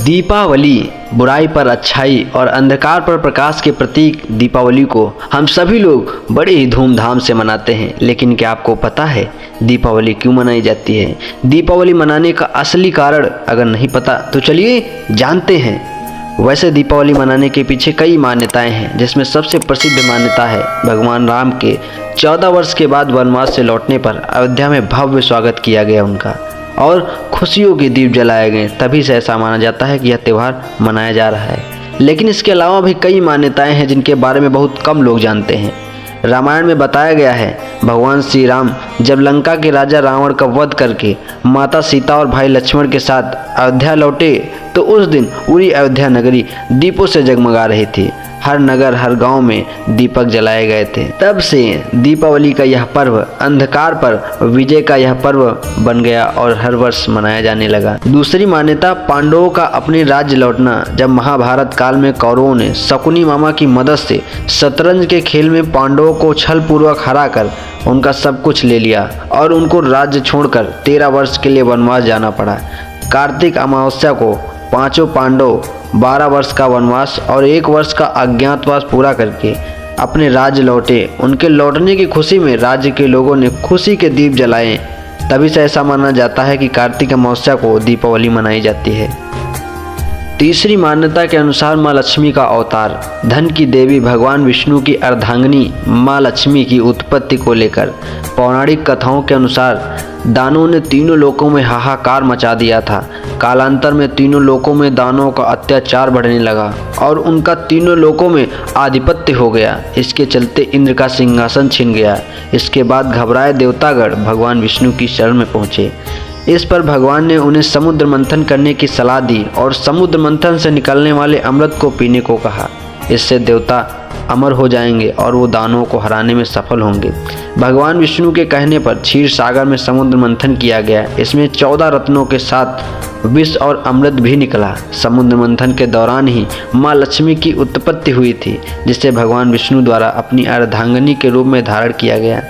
दीपावली बुराई पर अच्छाई और अंधकार पर प्रकाश के प्रतीक दीपावली को हम सभी लोग बड़े ही धूमधाम से मनाते हैं। लेकिन क्या आपको पता है दीपावली क्यों मनाई जाती है? दीपावली मनाने का असली कारण अगर नहीं पता तो चलिए जानते हैं। वैसे दीपावली मनाने के पीछे कई मान्यताएं हैं, जिसमें सबसे प्रसिद्ध मान्यता है भगवान राम के 14 वर्ष के बाद वनवास से लौटने पर अयोध्या में भव्य स्वागत किया गया उनका और खुशियों के दीप जलाए गए। तभी से ऐसा माना जाता है कि यह त्यौहार मनाया जा रहा है। लेकिन इसके अलावा भी कई मान्यताएं हैं जिनके बारे में बहुत कम लोग जानते हैं। रामायण में बताया गया है भगवान श्री राम जब लंका के राजा रावण का वध करके माता सीता और भाई लक्ष्मण के साथ अयोध्या लौटे तो उस दिन पूरी अयोध्या नगरी दीपों से जगमगा रही थी। हर नगर हर गांव में दीपक जलाए गए थे। तब से दीपावली का यह पर्व अंधकार पर विजय का यह पर्व बन गया और हर वर्ष मनाया जाने लगा। दूसरी मान्यता पांडवों का अपने राज्य लौटना। जब महाभारत काल में कौरवों ने शकुनी मामा की मदद से शतरंज के खेल में पांडवों को छल पूर्वक हराकर उनका सब कुछ ले लिया और उनको राज्य छोड़कर 13 वर्ष के लिए वनवास जाना पड़ा। कार्तिक अमावस्या को पांचों पांडव 12 वर्ष का वनवास और 1 वर्ष का अज्ञातवास पूरा करके अपने राज्य लौटे। उनके लौटने की खुशी में राज्य के लोगों ने खुशी के दीप जलाए। तभी से ऐसा माना जाता है कि कार्तिक अमावस्या को दीपावली मनाई जाती है। तीसरी मान्यता के अनुसार माँ लक्ष्मी का अवतार। धन की देवी भगवान विष्णु की अर्धांगिनी माँ लक्ष्मी की उत्पत्ति को लेकर पौराणिक कथाओं के अनुसार दानवों ने तीनों लोकों में हाहाकार मचा दिया था। कालांतर में तीनों लोकों में दानवों का अत्याचार बढ़ने लगा और उनका तीनों लोकों में आधिपत्य हो गया। इसके चलते इंद्र का सिंहासन छिन गया। इसके बाद घबराए देवतागण भगवान विष्णु की शरण में पहुँचे। इस पर भगवान ने उन्हें समुद्र मंथन करने की सलाह दी और समुद्र मंथन से निकलने वाले अमृत को पीने को कहा। इससे देवता अमर हो जाएंगे और वो दानवों को हराने में सफल होंगे। भगवान विष्णु के कहने पर क्षीर सागर में समुद्र मंथन किया गया। इसमें 14 रत्नों के साथ विष और अमृत भी निकला। समुद्र मंथन के दौरान ही माँ लक्ष्मी की उत्पत्ति हुई थी, जिसे भगवान विष्णु द्वारा अपनी अर्धांगिनी के रूप में धारण किया गया।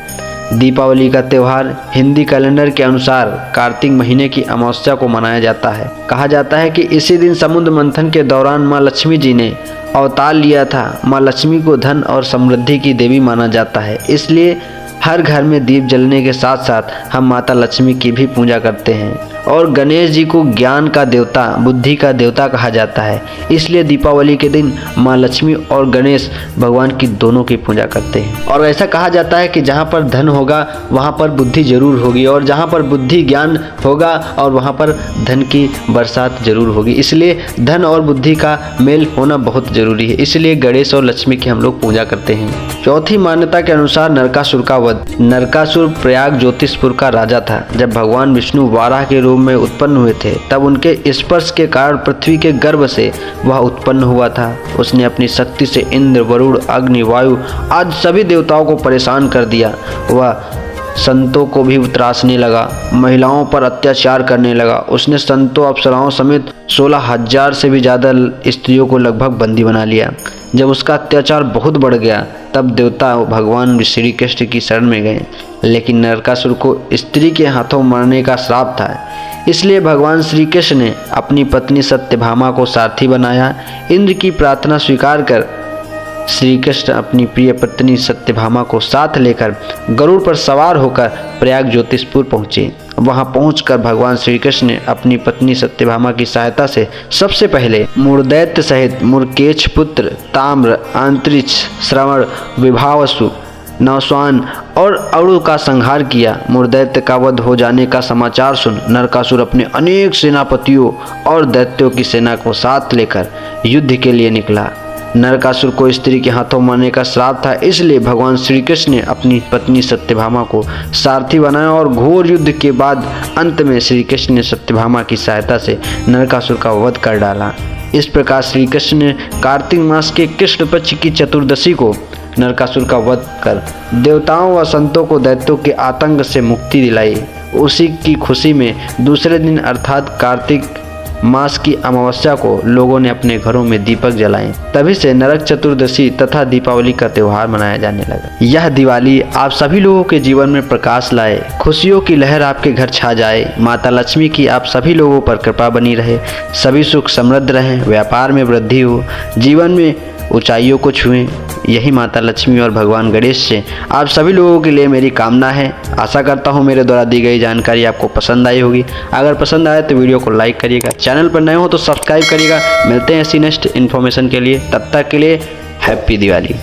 दीपावली का त्यौहार हिंदी कैलेंडर के अनुसार कार्तिक महीने की अमावस्या को मनाया जाता है। कहा जाता है कि इसी दिन समुद्र मंथन के दौरान माँ लक्ष्मी जी ने अवतार लिया था। माँ लक्ष्मी को धन और समृद्धि की देवी माना जाता है, इसलिए हर घर में दीप जलने के साथ साथ हम माता लक्ष्मी की भी पूजा करते हैं। और गणेश जी को ज्ञान का देवता, बुद्धि का देवता कहा जाता है, इसलिए दीपावली के दिन माँ लक्ष्मी और गणेश भगवान की दोनों की पूजा करते हैं। और ऐसा कहा जाता है कि जहाँ पर धन होगा वहाँ पर बुद्धि जरूर होगी और जहाँ पर बुद्धि ज्ञान होगा और वहाँ पर धन की बरसात जरूर होगी। इसलिए धन और बुद्धि का मेल होना बहुत जरूरी है, इसलिए गणेश और लक्ष्मी की हम लोग पूजा करते हैं। चौथी मान्यता के अनुसार नरकासुर का वध। नरकासुर प्रयाग ज्योतिषपुर का राजा था। जब भगवान विष्णु वाराह के रूप में उत्पन्न हुए थे तब उनके स्पर्श के कारण पृथ्वी के गर्भ से वह उत्पन्न हुआ था। उसने अपनी शक्ति से इंद्र, वरुण, अग्नि, वायु आदि सभी देवताओं को परेशान कर दिया। वह संतों को भी त्रासने लगा, महिलाओं पर अत्याचार करने लगा। उसने संतों, अप्सराओं समेत 16,000 से भी ज़्यादा स्त्रियों को लगभग बंदी बना लिया। जब उसका अत्याचार बहुत बढ़ गया तब देवता भगवान श्री कृष्ण की शरण में गए, लेकिन नरकासुर को स्त्री के हाथों मरने का श्राप था। इसलिए भगवान श्री कृष्ण ने अपनी पत्नी सत्यभामा को सारथी बनाया। इंद्र की प्रार्थना स्वीकार कर श्री कृष्ण अपनी प्रिय पत्नी सत्यभामा को साथ लेकर गरुड़ पर सवार होकर प्रयाग ज्योतिषपुर पहुँचे। वहां पहुंचकर भगवान श्री कृष्ण ने अपनी पत्नी सत्यभामा की सहायता से सबसे पहले मूर्दैत्य सहित मुरकेश पुत्र, ताम्र, अंतरिक्ष, श्रवण, विभावसु, नवस्वान और अणु का संहार किया। मूर्दैत्य का वध हो जाने का समाचार सुन नरकासुर अपने अनेक सेनापतियों और दैत्यों की सेना को साथ लेकर युद्ध के लिए निकला। नरकासुर को स्त्री के हाथों मरने का श्राप था, इसलिए भगवान श्री कृष्ण ने अपनी पत्नी सत्यभामा को सारथी बनाया और घोर युद्ध के बाद अंत में श्री कृष्ण ने सत्यभामा की सहायता से नरकासुर का वध कर डाला। इस प्रकार श्री कृष्ण ने कार्तिक मास के कृष्ण पक्ष की चतुर्दशी को नरकासुर का वध कर देवताओं व संतों को दैत्यों के आतंक से मुक्ति दिलाई। उसी की खुशी में दूसरे दिन अर्थात कार्तिक मास की अमावस्या को लोगों ने अपने घरों में दीपक जलाए। तभी से नरक चतुर्दशी तथा दीपावली का त्योहार मनाया जाने लगा। यह दिवाली आप सभी लोगों के जीवन में प्रकाश लाए, खुशियों की लहर आपके घर छा जाए। माता लक्ष्मी की आप सभी लोगों पर कृपा बनी रहे, सभी सुख समृद्ध रहें, व्यापार में वृद्धि हो, जीवन में ऊंचाइयों को छुएं। यही माता लक्ष्मी और भगवान गणेश से आप सभी लोगों के लिए मेरी कामना है। आशा करता हूँ मेरे द्वारा दी गई जानकारी आपको पसंद आई होगी। अगर पसंद आए तो वीडियो को लाइक करिएगा, चैनल पर नए हो तो सब्सक्राइब करिएगा। मिलते हैं ऐसी नेक्स्ट इन्फॉर्मेशन के लिए, तब तक के लिए हैप्पी दिवाली।